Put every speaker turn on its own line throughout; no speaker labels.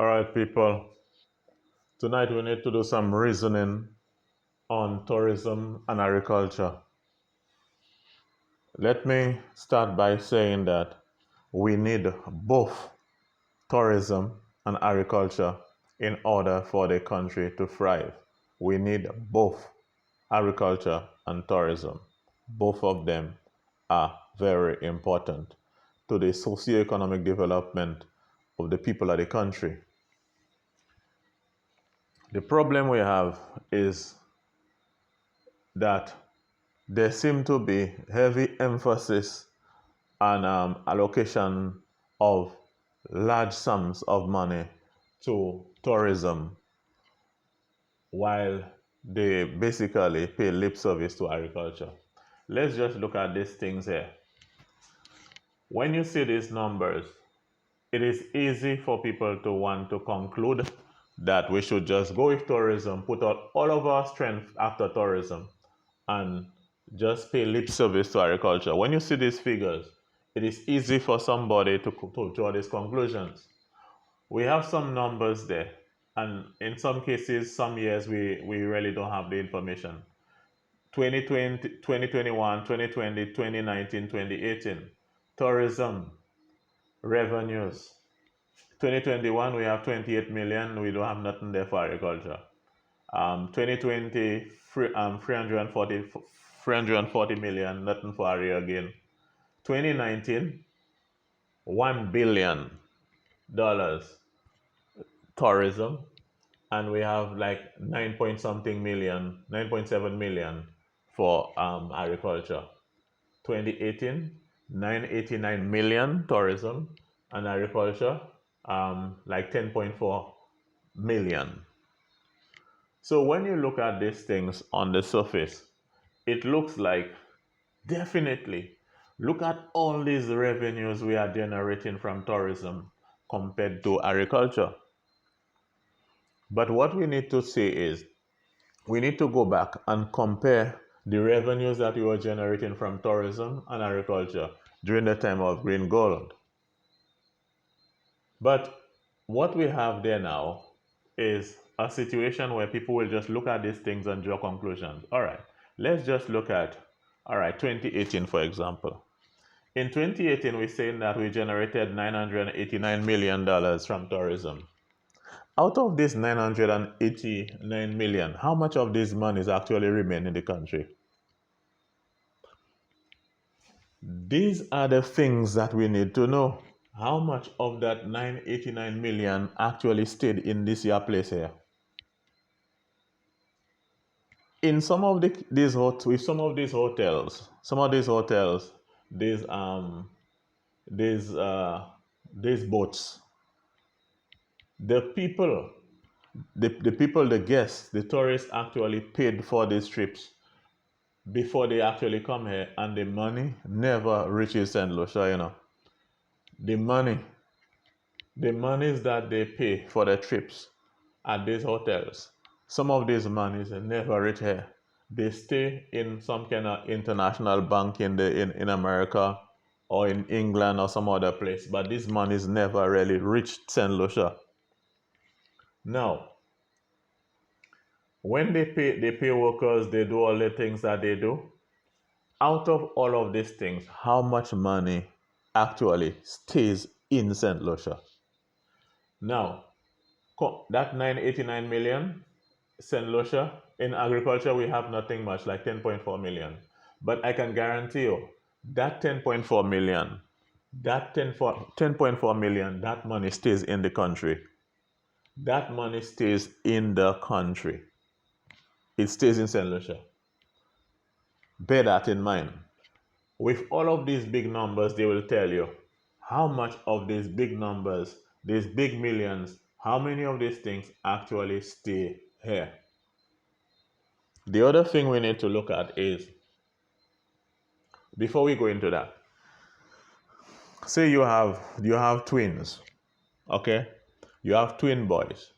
All right, people. Tonight we need to do some reasoning on tourism and agriculture. Let me start by saying that we need both tourism and agriculture in order for the country to thrive. We need both agriculture and tourism. Both of them are very important to the socio-economic development of the people of the country. The problem we have is that there seem to be heavy emphasis on allocation of large sums of money to tourism while they basically pay lip service to agriculture. Let's just look at these things here. When you see these numbers, it is easy for people to want to conclude that we should just go with tourism, put out all of our strength after tourism, and just pay lip service to agriculture. When you see these figures, it is easy for somebody to draw these conclusions. We have some numbers there, and in some cases, some years, we really don't have the information. 2020, 2021, 2020, 2019, 2018, tourism revenues. 2021, we have 28 million. We don't have nothing there for agriculture. 2020, 340 million, nothing for area again. 2019, $1 billion tourism, and we have like 9 point something million, 9.7 million for agriculture. 2018, 989 million tourism, and agriculture, like 10.4 million. So when you look at these things on the surface, it looks like definitely look at all these revenues we are generating from tourism compared to agriculture. But what we need to say is we need to go back and compare the revenues that we were generating from tourism and agriculture during the time of green gold. But what we have there now is a situation where people will just look at these things and draw conclusions. All right, let's just look at, 2018, for example. In 2018, we're saying that we generated $989 million from tourism. Out of this 989 million, how much of this money is actually remain in the country? These are the things that we need to know. How much of that 989 million actually stayed in this year place here? In some of these hotels, these boats, the people, the guests, the tourists actually paid for these trips before they actually come here, and the money never reaches St. Lucia, The monies that they pay for the trips at these hotels, some of these monies never reach here. They stay in some kind of international bank in America or in England or some other place, but these monies never really reach St. Lucia. Now, when they pay workers, they do all the things that they do. Out of all of these things, how much money actually stays in St. Lucia? Now, that 989 million, St. Lucia, in agriculture, we have nothing much, like 10.4 million. But I can guarantee you, that 10.4 million, that 10.4 million, that money stays in the country. That money stays in the country. It stays in St. Lucia. Bear that in mind. With all of these big numbers, they will tell you how much of these big numbers, these big millions, how many of these things actually stay here. The other thing we need to look at is, before we go into that, say you have twins, okay? You have twin boys,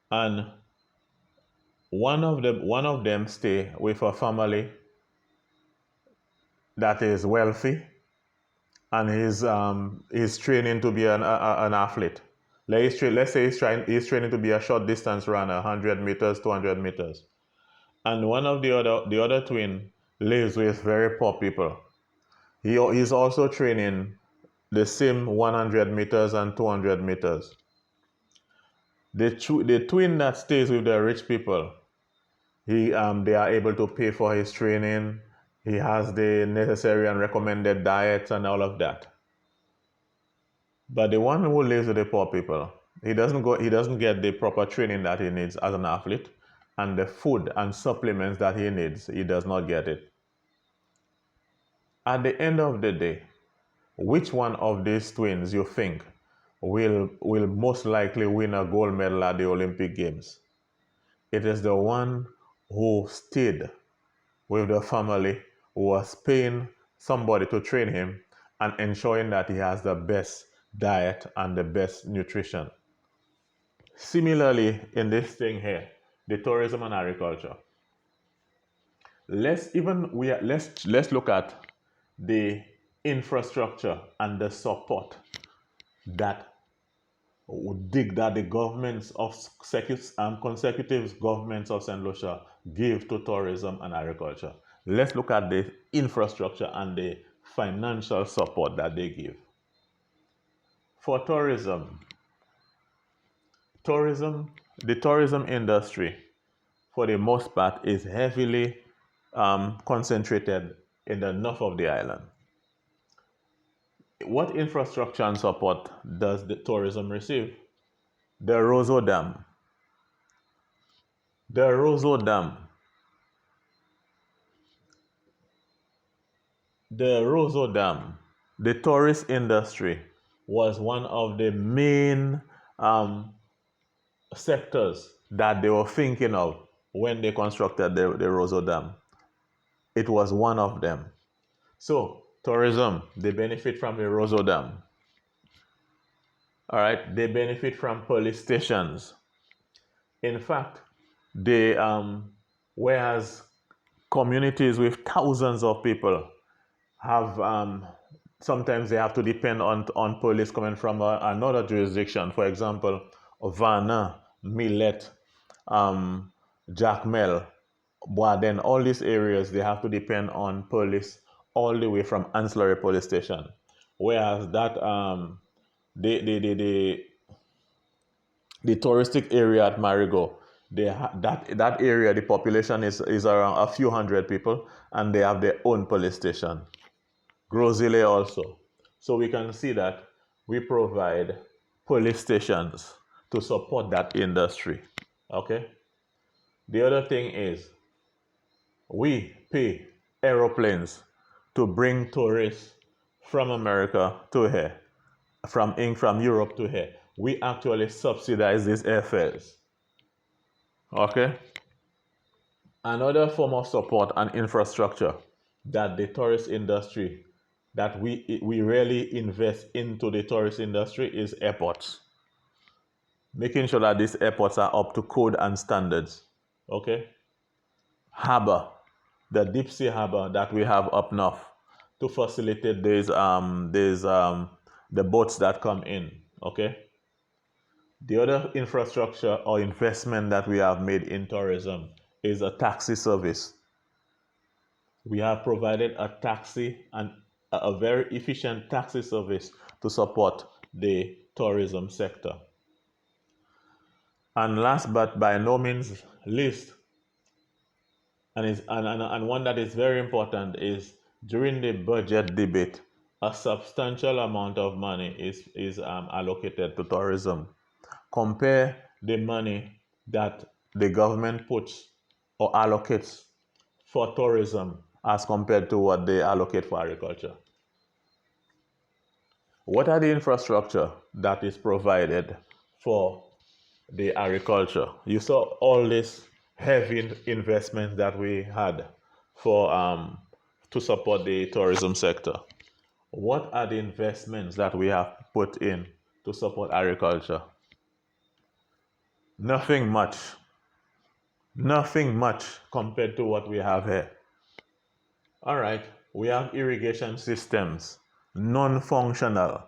and one of them stay with a family that is wealthy, and he's training to be an athlete. Let's say he's training to be a short distance runner, 100 meters, 200 meters. And one of the other twin lives with very poor people. He's also training the same 100 meters and 200 meters. The twin that stays with the rich people, they are able to pay for his training. He has the necessary and recommended diets and all of that. But the one who lives with the poor people, he doesn't get the proper training that he needs as an athlete, and the food and supplements that he needs, he does not get it. At the end of the day, which one of these twins you think will most likely win a gold medal at the Olympic Games? It is the one who stayed with the family, who was paying somebody to train him and ensuring that he has the best diet and the best nutrition. Similarly, in this thing here, the tourism and agriculture. Let's look at the infrastructure and the support that the governments of consecutive governments of St. Lucia give to tourism and agriculture. Let's look at the infrastructure and the financial support that they give. For tourism, the tourism industry, for the most part, is heavily concentrated in the north of the island. What infrastructure and support does the tourism receive? The Roseau Dam. The Roseau Dam. The Roseau Dam. The tourist industry was one of the main sectors that they were thinking of when they constructed the Roseau Dam. It was one of them. So tourism, they benefit from the Roseau Dam. All right, they benefit from police stations. In fact, they whereas communities with thousands of people have sometimes they have to depend on police coming from another jurisdiction. For example, Vanna, Millet, Jacmel. But then all these areas they have to depend on police all the way from ancillary police station. Whereas that the touristic area at Marigot, that area, the population is around a few hundred people, and they have their own police station. Grosile also. So we can see that we provide police stations to support that industry. Okay. The other thing is we pay aeroplanes to bring tourists from America to here, from Europe to here. We actually subsidize these airfares. Okay? Another form of support and infrastructure that the tourist industry, that we really invest into the tourist industry, is airports. Making sure that these airports are up to code and standards. Okay? Harbor, the deep sea harbor that we have up north, to facilitate the boats that come in. Okay? The other infrastructure or investment that we have made in tourism is a taxi service. We have provided a taxi and a very efficient taxi service to support the tourism sector. And last but by no means least, and one that is very important, is during the budget debate, a substantial amount of money is allocated to tourism. Compare the money that the government puts or allocates for tourism as compared to what they allocate for agriculture. What are the infrastructure that is provided for the agriculture? You saw all this heavy investment that we had for to support the tourism sector. What are the investments that we have put in to support agriculture? Nothing much. Nothing much compared to what we have here. All right, we have irrigation systems, non-functional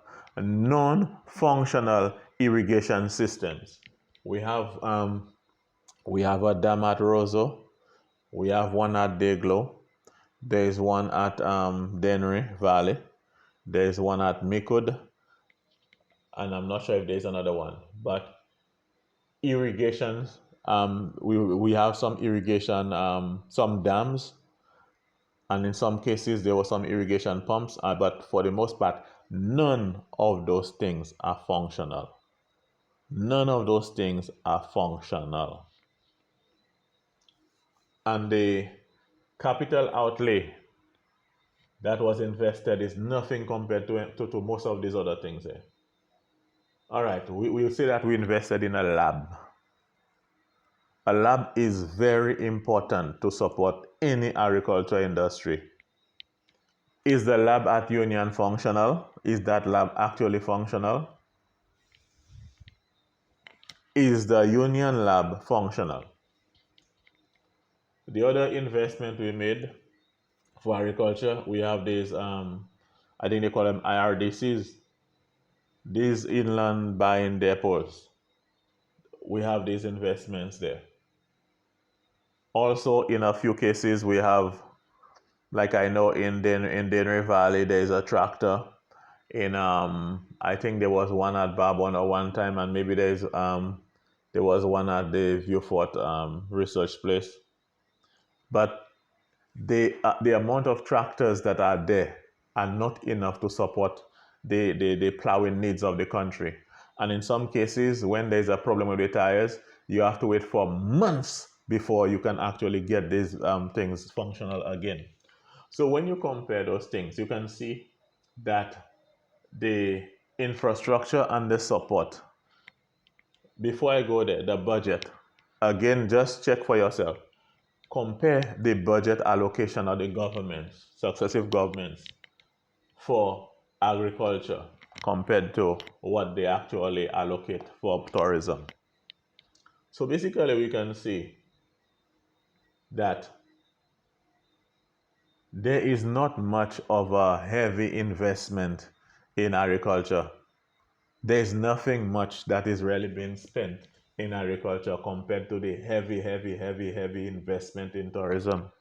irrigation systems. We have a dam at Roseau. We have one at Dayglow. There is one at Dennery Valley. There is one at Mikud, and I'm not sure if there's another one. But irrigations, we have some irrigation, some dams, and in some cases there were some irrigation pumps. But for the most part, none of those things are functional. None of those things are functional. And the capital outlay that was invested is nothing compared to most of these other things there. All right, we'll say that we invested in a lab. A lab is very important to support any agriculture industry. Is the lab at Union functional? Is that lab actually functional? Is the Union lab functional? The other investment we made for agriculture, we have these, I think they call them IRDCs, these inland buying depots. We have these investments there. Also, in a few cases, we have, like I know in Dennery Valley, there's a tractor. In I think there was one at Barbon at one time, and maybe there was one at the Viewfort research place. But the amount of tractors that are there are not enough to support the plowing needs of the country. And in some cases, when there's a problem with the tires, you have to wait for months before you can actually get these things functional again. So when you compare those things, you can see that the infrastructure and the support. Before I go there, the budget. Again, just check for yourself. Compare the budget allocation of the governments, successive governments, for agriculture compared to what they actually allocate for tourism. So basically, we can see that there is not much of a heavy investment in agriculture. There's nothing much that is really being spent in agriculture compared to the heavy investment in tourism.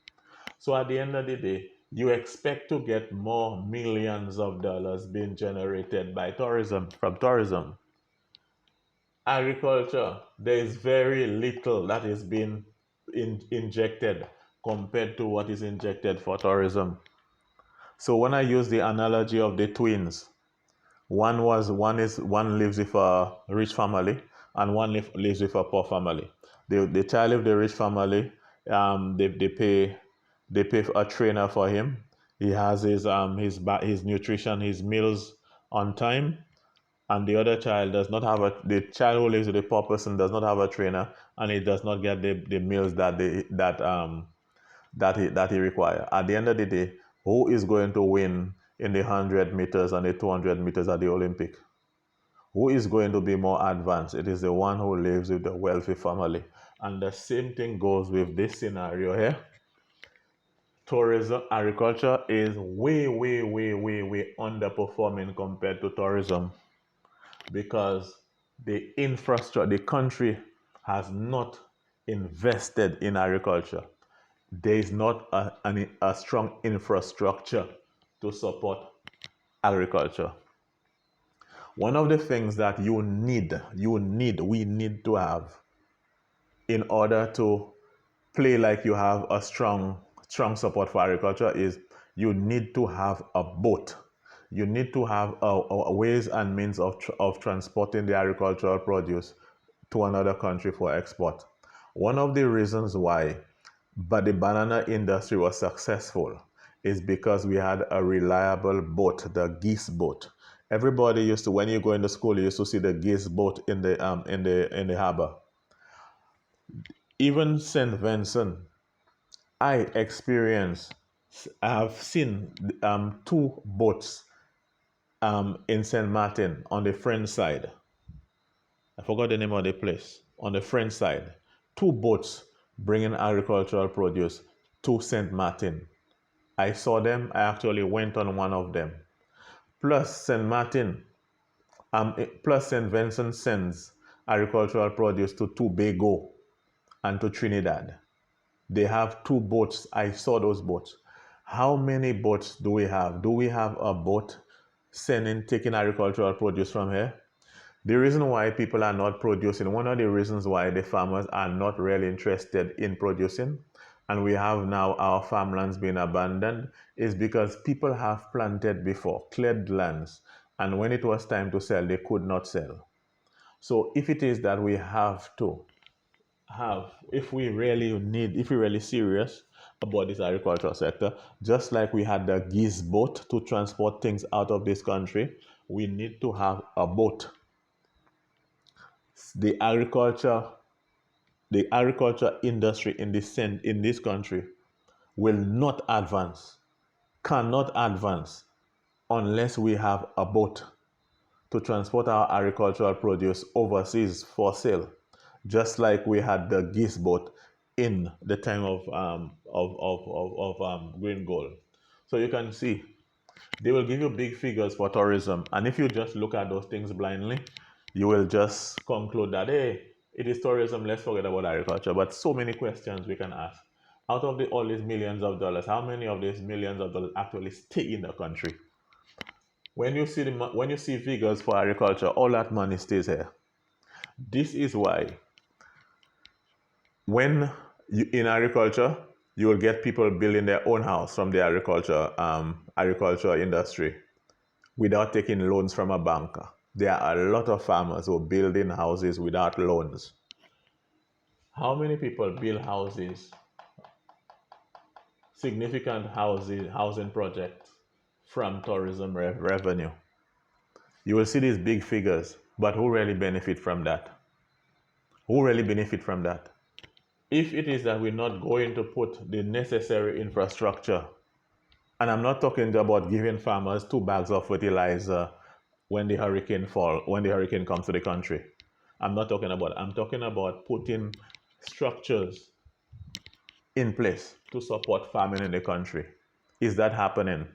So at the end of the day, you expect to get more millions of dollars being generated by from tourism. Agriculture, there is very little that is being injected compared to what is injected for tourism. So when I use the analogy of the twins, one lives with a rich family and one lives with a poor family. The child of the rich family, they pay a trainer for him. He has his nutrition, his meals on time, and the other child does not have the child who lives with the poor person does not have a trainer, and he does not get the meals that he requires. At the end of the day, who is going to win in the 100 meters and the 200 meters at the Olympic? Who is going to be more advanced? It is the one who lives with the wealthy family. And the same thing goes with this scenario here. Tourism, agriculture is way underperforming compared to tourism because the infrastructure, the country has not invested in agriculture. There is not a strong infrastructure to support agriculture. One of the things that we need to have in order to play like you have a strong support for agriculture is you need to have a boat. You need to have a ways and means of transporting the agricultural produce to another country for export. One of the reasons why the banana industry was successful is because we had a reliable boat, the geese boat. Everybody used to, when you go into school, you used to see the geese boat in the harbor. Even St. Vincent, I have seen two boats in St. Martin on the French side. I forgot the name of the place. On the French side, two boats bringing agricultural produce to St. Martin. I saw them. I actually went on one of them. Plus, St. Martin Plus, St. Vincent sends agricultural produce to Tobago and to Trinidad. They have 2 boats. I saw those boats. How many boats do we have? Do we have a boat taking agricultural produce from here? The reason why people are not producing, one of the reasons why the farmers are not really interested in producing, and we have now our farmlands being abandoned, is because people have planted before, cleared lands, and when it was time to sell, they could not sell. So if it is that we have to if we really serious about this agricultural sector, just like we had the geese boat to transport things out of this country, we need to have a boat. The agriculture industry in this country will not advance, cannot advance unless we have a boat to transport our agricultural produce overseas for sale, just like we had the geese boat in the time of green gold. So you can see they will give you big figures for tourism, and if you just look at those things blindly, you will just conclude that, hey, it is tourism, let's forget about agriculture. But so many questions we can ask. Out of all these millions of dollars, how many of these millions of dollars actually stay in the country? When you see figures for agriculture, all that money stays here. This is why in agriculture, you will get people building their own house from the agriculture industry without taking loans from a banker. There are a lot of farmers who are building houses without loans. How many people build houses, significant housing projects from tourism revenue? You will see these big figures, but who really benefit from that? Who really benefit from that? If it is that we're not going to put the necessary infrastructure, and I'm not talking about giving farmers 2 bags of fertilizer when the hurricane comes to the country. I'm talking about putting structures in place to support farming in the country. Is that happening?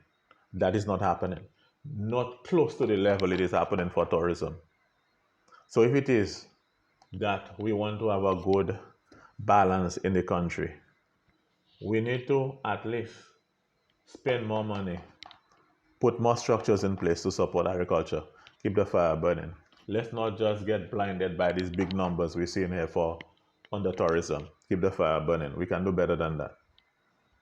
That is not happening. Not close to the level it is happening for tourism. So if it is that we want to have a good balance in the country, we need to at least spend more money, put more structures in place to support agriculture, keep the fire burning. Let's not just get blinded by these big numbers we see in here for under tourism. Keep the fire burning. We can do better than that.